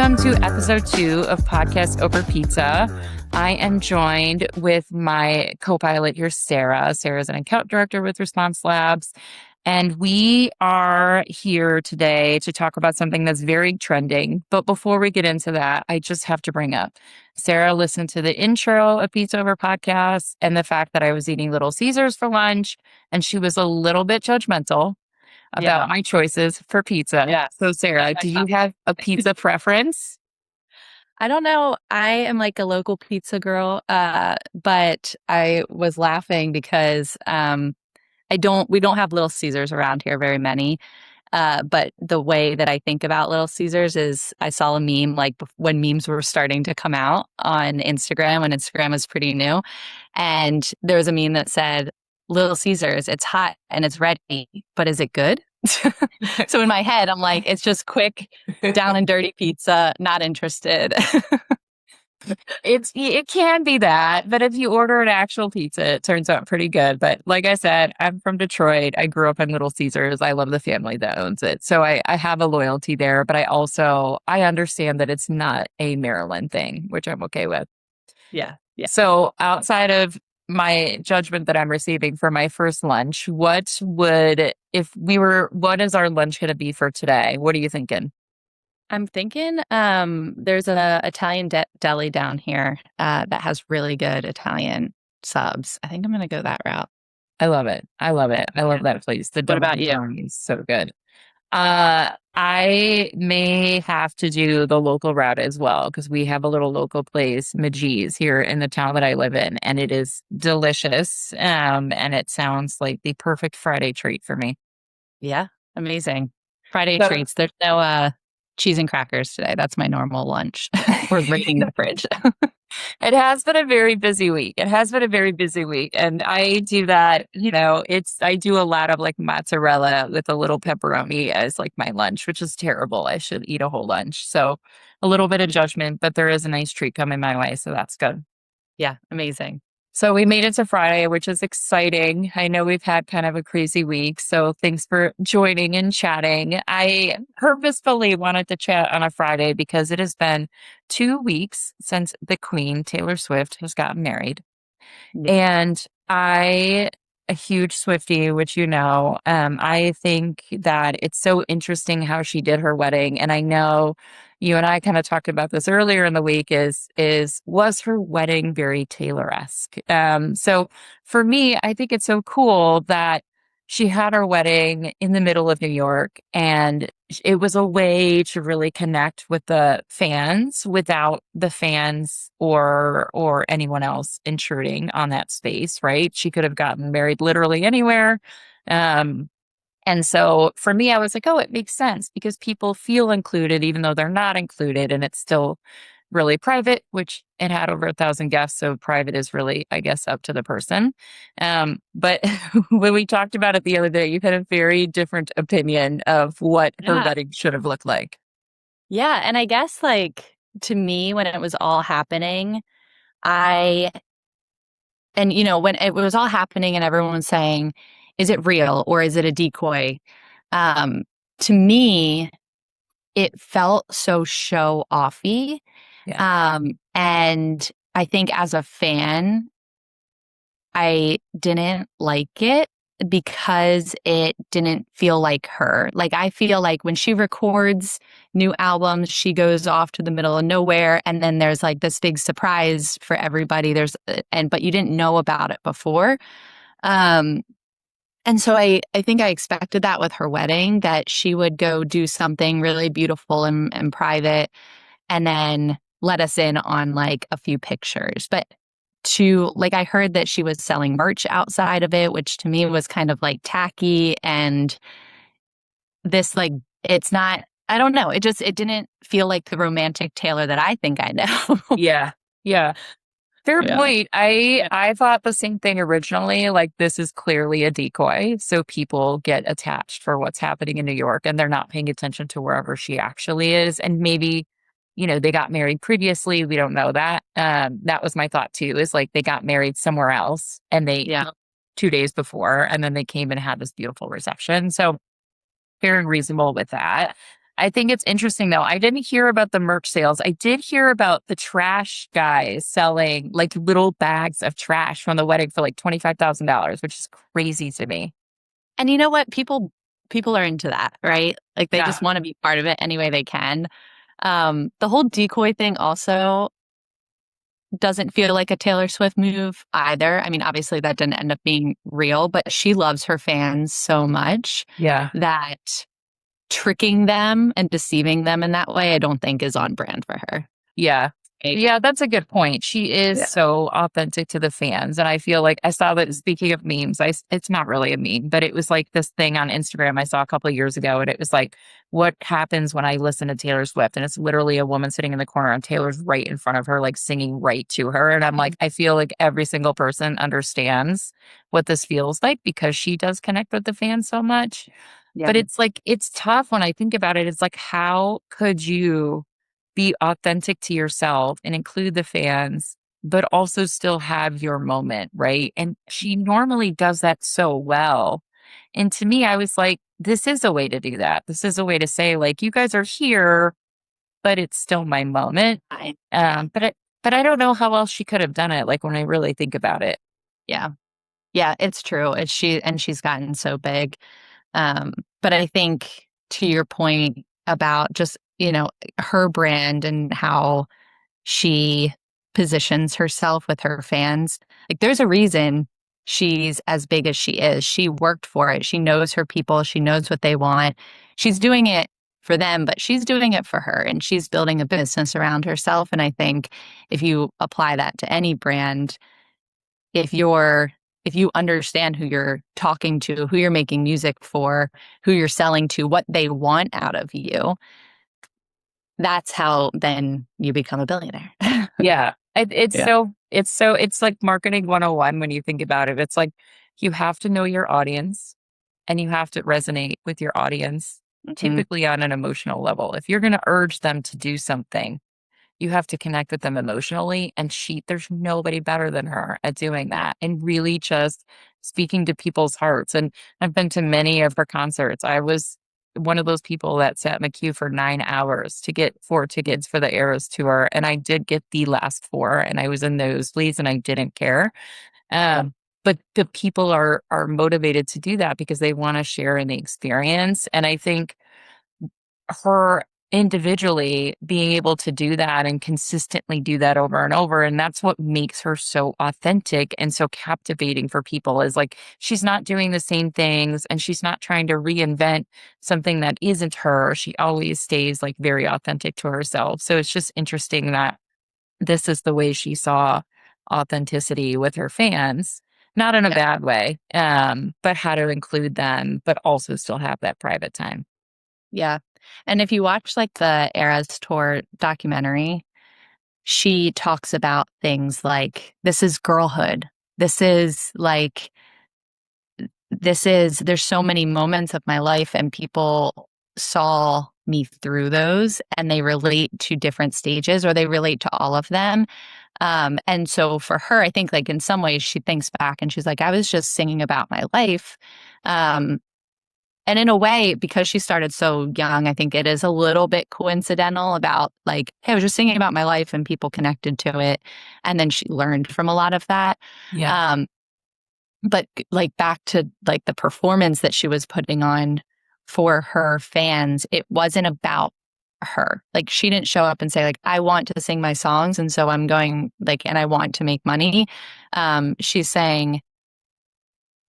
Welcome to episode 2 of Podcast Over Pizza. I am joined with my co-pilot here, Sarah. Sarah's an account director with Response Labs. And we are here today to talk about something that's very trending. But before we get into that, I just have to bring up, Sarah listened to the intro of Pizza Over Podcast and the fact that I was eating Little Caesars for lunch. And she was a little bit judgmental about my choices for pizza. Yeah. So Sarah, do you have a pizza preference? I don't know. I am like a local pizza girl, but I was laughing because we don't have Little Caesars around here, very many. But the way that I think about Little Caesars is I saw a meme like when memes were starting to come out on Instagram when Instagram was pretty new. And there was a meme that said, Little Caesars, it's hot and it's ready, but is it good? So in my head, I'm like, it's just quick, down and dirty pizza, not interested. It can be that, but if you order an actual pizza, it turns out pretty good. But like I said, I'm from Detroit. I grew up in Little Caesars. I love the family that owns it. So I have a loyalty there, but I understand that it's not a Maryland thing, which I'm okay with. Yeah. So outside of my judgment that I'm receiving for my first lunch, what is our lunch going to be for today? What are you thinking? I'm thinking there's an Italian deli down here that has really good Italian subs. I think I'm going to go that route. I love it. I love that place. What about you? Is so good. I may have to do the local route as well because we have a little local place, Magee's, here in the town that I live in, and it is delicious. And it sounds like the perfect Friday treat for me. Yeah, amazing. Friday treats. There's no cheese and crackers today. That's my normal lunch. We're raiding the fridge. It has been a very busy week. And I do that, I do a lot of like mozzarella with a little pepperoni as like my lunch, which is terrible. I should eat a whole lunch. So a little bit of judgment, but there is a nice treat coming my way. So that's good. Yeah, amazing. So we made it to Friday, which is exciting. I know we've had kind of a crazy week, so thanks for joining and chatting. I purposefully wanted to chat on a Friday because it has been 2 weeks since the Queen, Taylor Swift, has gotten married. And a huge Swiftie, which I think that it's so interesting how she did her wedding. And I know you and I kind of talked about this earlier in the week was her wedding very Taylor-esque? So for me, I think it's so cool that she had her wedding in the middle of New York, and it was a way to really connect with the fans without the fans or anyone else intruding on that space, right? She could have gotten married literally anywhere. And so for me, I was like, oh, it makes sense because people feel included even though they're not included, and it's still really private, which it had over 1,000 guests. So private is really, I guess, up to the person. But when we talked about it the other day, you had a very different opinion of what her wedding should have looked like. Yeah. And I guess like to me, when it was all happening, when it was all happening and everyone was saying, is it real or is it a decoy? To me, it felt so show offy. Yeah. And I think as a fan, I didn't like it because it didn't feel like her. Like, I feel like when she records new albums, she goes off to the middle of nowhere, and then there's like this big surprise for everybody. But you didn't know about it before. And so I think I expected that with her wedding, that she would go do something really beautiful and private and then let us in on like a few pictures. But I heard that she was selling merch outside of it, which to me was kind of like tacky. And this, like, it's not, I don't know. It didn't feel like the romantic Taylor that I think I know. Yeah. Fair point. I thought the same thing originally. Like, this is clearly a decoy. So people get attached for what's happening in New York and they're not paying attention to wherever she actually is. And maybe, they got married previously. We don't know that. That was my thought too, is like they got married somewhere else and 2 days before, and then they came and had this beautiful reception. So very reasonable with that. I think it's interesting though. I didn't hear about the merch sales. I did hear about the trash guys selling like little bags of trash from the wedding for like $25,000, which is crazy to me. And you know what? People are into that, right? Like they Yeah. just want to be part of it any way they can. The whole decoy thing also doesn't feel like a Taylor Swift move either. I mean, obviously that didn't end up being real, but she loves her fans so much Yeah. that tricking them and deceiving them in that way, I don't think is on brand for her. Yeah. Right? Yeah, that's a good point. She is Yeah. so authentic to the fans. And I feel like I saw that speaking of memes, it's not really a meme, but it was like this thing on Instagram I saw a couple of years ago. And it was like, what happens when I listen to Taylor Swift? And it's literally a woman sitting in the corner and Taylor's right in front of her, like singing right to her. And I'm like, I feel like every single person understands what this feels like because she does connect with the fans so much. Yeah. But it's like, it's tough when I think about it. It's like, how could you be authentic to yourself and include the fans, but also still have your moment, right? And she normally does that so well. And to me, I was like, this is a way to do that. This is a way to say, like, you guys are here, but it's still my moment. Yeah. But I don't know how else she could have done it. Like when I really think about it. Yeah. Yeah, it's true. She's gotten so big. Um, but I think to your point about just, her brand and how she positions herself with her fans, like there's a reason she's as big as she is. She worked for it. She knows her people. She knows what they want. She's doing it for them, but she's doing it for her and she's building a business around herself. And I think if you apply that to any brand, if you're if you understand who you're talking to, who you're making music for, who you're selling to, what they want out of you, that's how then you become a billionaire. Yeah. Yeah. It's like marketing 101 when you think about it. It's like you have to know your audience and you have to resonate with your audience, Mhm. typically on an emotional level. If you're going to urge them to do something, you have to connect with them emotionally. And there's nobody better than her at doing that and really just speaking to people's hearts. And I've been to many of her concerts. I was one of those people that sat in the queue for 9 hours to get 4 tickets for the Eras tour. And I did get the last four and I was in nosebleeds and I didn't care. Yeah. But the people are motivated to do that because they want to share in the experience. And I think her individually being able to do that and consistently do that over and over, and that's what makes her so authentic and so captivating for people, is like she's not doing the same things and she's not trying to reinvent something that isn't her. She always stays like very authentic to herself. So it's just interesting that this is the way she saw authenticity with her fans, not in a Yeah. bad way, but how to include them but also still have that private time. Yeah. And if you watch like the Eras Tour documentary, she talks about things like this is girlhood. This is like there's so many moments of my life and people saw me through those and they relate to different stages or they relate to all of them. And so for her, I think like in some ways she thinks back and she's like, I was just singing about my life. Um, and in a way, because she started so young, I think it is a little bit coincidental about like, hey, I was just singing about my life and people connected to it. And then she learned from a lot of that. Yeah. Um, but like back to like the performance that she was putting on for her fans, it wasn't about her. Like she didn't show up and say like I want to sing my songs and so I'm going like and I want to make money. She's saying,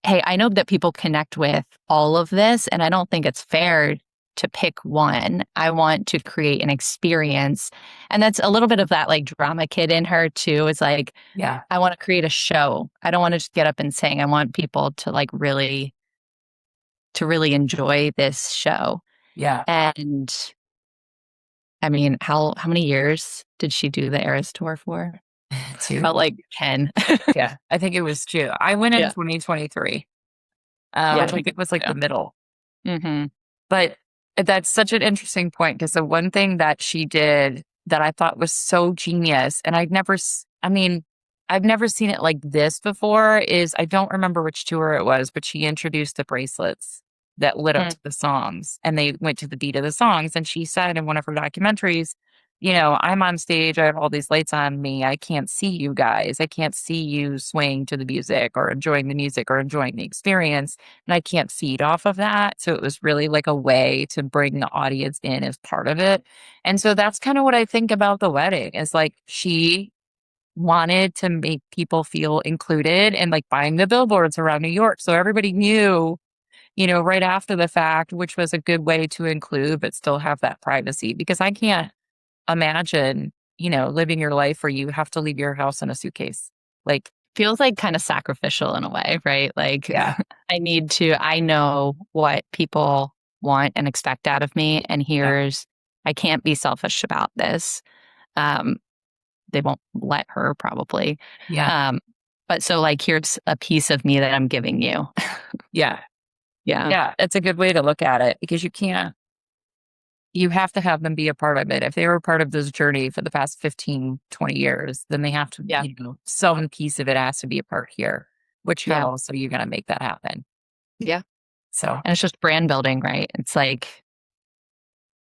"Hey, I know that people connect with all of this and I don't think it's fair to pick one. I want to create an experience." And that's a little bit of that like drama kid in her too. Is like Yeah. I want to create a show. I don't want to just get up and sing. I want people to like really enjoy this show. Yeah. And I mean, how many years did she do the Eras tour for? Two. Felt like 10. Yeah, I think it was two. I went in Yeah. 2023, Yeah, I which I think think was like so. the middle. Hmm. But that's such an interesting point because the one thing that she did that I thought was so genius, and I mean, I've never seen it like this before, is I don't remember which tour it was, but she introduced the bracelets. that lit up Mm. to the songs, and they went to the beat of the songs. And she said in one of her documentaries, you know, I'm on stage, I have all these lights on me. I can't see you guys. I can't see you swaying to the music or enjoying the music or enjoying the experience. And I can't feed off of that. So it was really like a way to bring the audience in as part of it. And so that's kind of what I think about the wedding is like she wanted to make people feel included and like buying the billboards around New York. So everybody knew, you know, right after the fact, which was a good way to include, but still have that privacy because I can't imagine, you know, living your life where you have to leave your house in a suitcase. Like, Feels like kind of sacrificial in a way, right? Like yeah, I know what people want and expect out of me. And yeah, I can't be selfish about this. Um, they won't let her probably. yeah, Um, but so like, here's a piece of me that I'm giving you. yeah, Yeah. yeah. It's a good way to look at it because you have to have them be a part of it. If they were part of this journey for the past 15, 20 years, then they have to, Yeah. you know, some piece of it has to be a part here. Which Yeah. how so you're gonna make that happen. Yeah. So And it's just brand building, right? It's like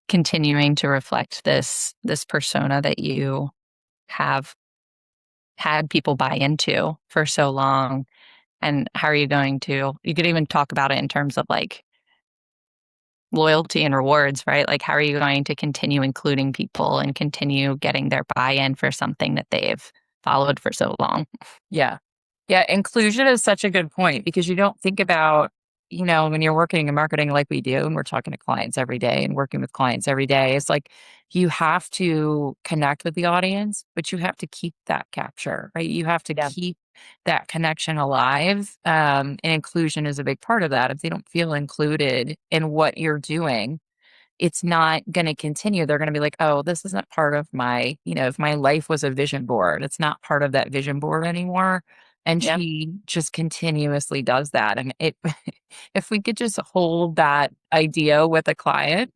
continuing to reflect this persona that you have had people buy into for so long. And how are you going to, you could even talk about it in terms of like loyalty and rewards, right? Like, how are you going to continue including people and continue getting their buy in for something that they've followed for so long? yeah. Yeah, inclusion is such a good point because you don't think about, you know, when you're working in marketing like we do, and we're talking to clients every day and working with clients every day, it's like you have to connect with the audience, but you have to keep that capture, right? You have to Yeah. keep that connection alive. And inclusion is a big part of that. If they don't feel included in what you're doing, it's not going to continue. They're going to be like, oh, this isn't part of my, you know, if my life was a vision board, it's not part of that vision board anymore. And Yeah. she just continuously does that. And it, if we could just hold that idea with a client,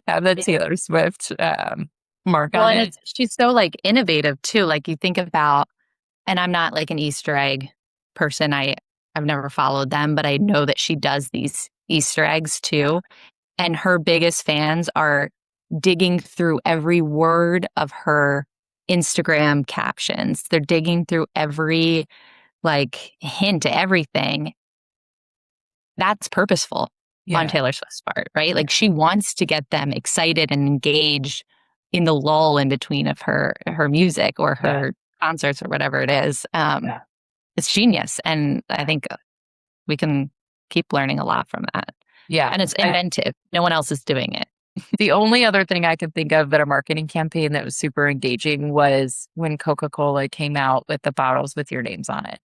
have the Yeah. Taylor Swift mark Well, on and it. she's so like innovative too. Like you think about, and I'm not like an Easter egg person. I've never followed them, but I know that she does these Easter eggs Yeah. too. And her biggest fans are digging through every word of her Instagram captions. They're digging through every like hint, everything. That's purposeful on Yeah. Taylor Swift's part, right? Yeah. Like she wants to get them excited and engaged in the lull in between of her music or Yeah. her concerts or whatever it is. Yeah. It's genius, and I think we can keep learning a lot from that. Yeah. And it's And inventive. No one else is doing it. the only other thing I could think of that a marketing campaign that was super engaging was when Coca-Cola came out with the bottles with your names on it.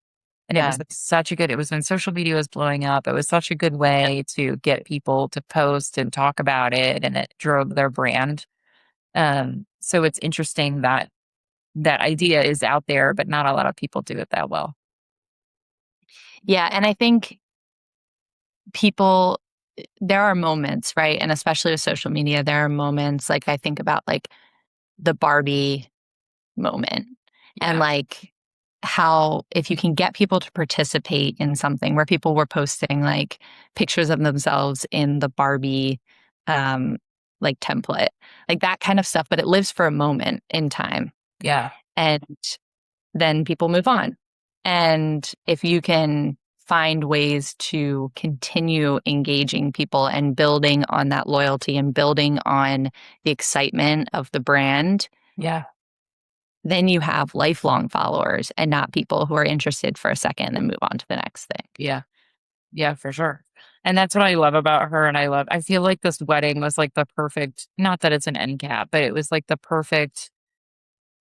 And it was Yeah. like such a good, it was when social media was blowing up. It was such a good way to get people to post and talk about it, and it drove their brand. So it's interesting that that idea is out there, but not a lot of people do it that well. Yeah. And I think people, there are moments, right? And especially with social media, there are moments like I think about like the Barbie moment and Yeah. like how if you can get people to participate in something where people were posting like pictures of themselves in the Barbie um like template, like that kind of stuff, but it lives for a moment in time Yeah. and then people move on. And if you can find ways to continue engaging people and building on that loyalty and building on the excitement of the brand, Yeah. then you have lifelong followers and not people who are interested for a second and then move on to the next thing. Yeah. Yeah, for sure. And that's what I love about her. And I feel like this wedding was like the perfect, not that it's an end cap, but it was like the perfect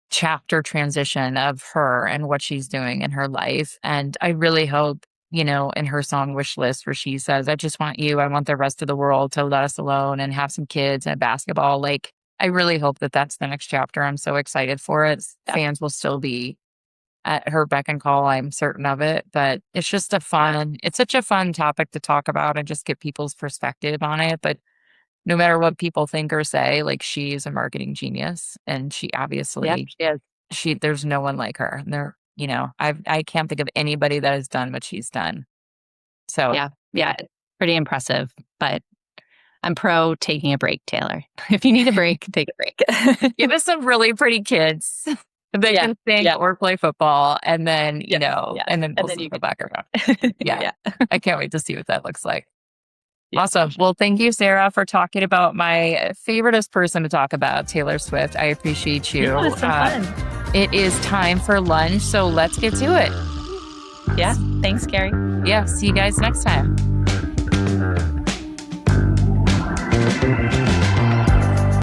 chapter transition of her and what she's doing in her life. And I really hope, you know, in her song Wish List, where she says, I just want you, I want the rest of the world to let us alone and have some kids and basketball. Like, I really hope that that's the next chapter. I'm so excited for it. Yeah. Fans will still be at her beck and call. I'm certain of it. But it's just it's such a fun topic to talk about and just get people's perspective on it. But no matter what people think or say, like she's a marketing genius and she Yeah, obviously she is. there's no one like her. There, you know, I can't think of anybody that has done what she's done. So Yeah. Yeah. pretty impressive. But I'm pro taking a break, Taylor. If you need a break, take a break. Give us some really pretty kids that Yeah, can sing yeah. or play football, and then, you Yes, know, yeah. and then And we'll then see you the can background. yeah. Yeah. I can't wait to see what that looks like. Yeah. Awesome. Well, thank you, Sarah, for talking about my favoriteest person to talk about, Taylor Swift. I appreciate you. Yeah, it's so fun. It is time for lunch, so let's get to it. Yeah. Thanks, Carie. Yeah. See you guys next time.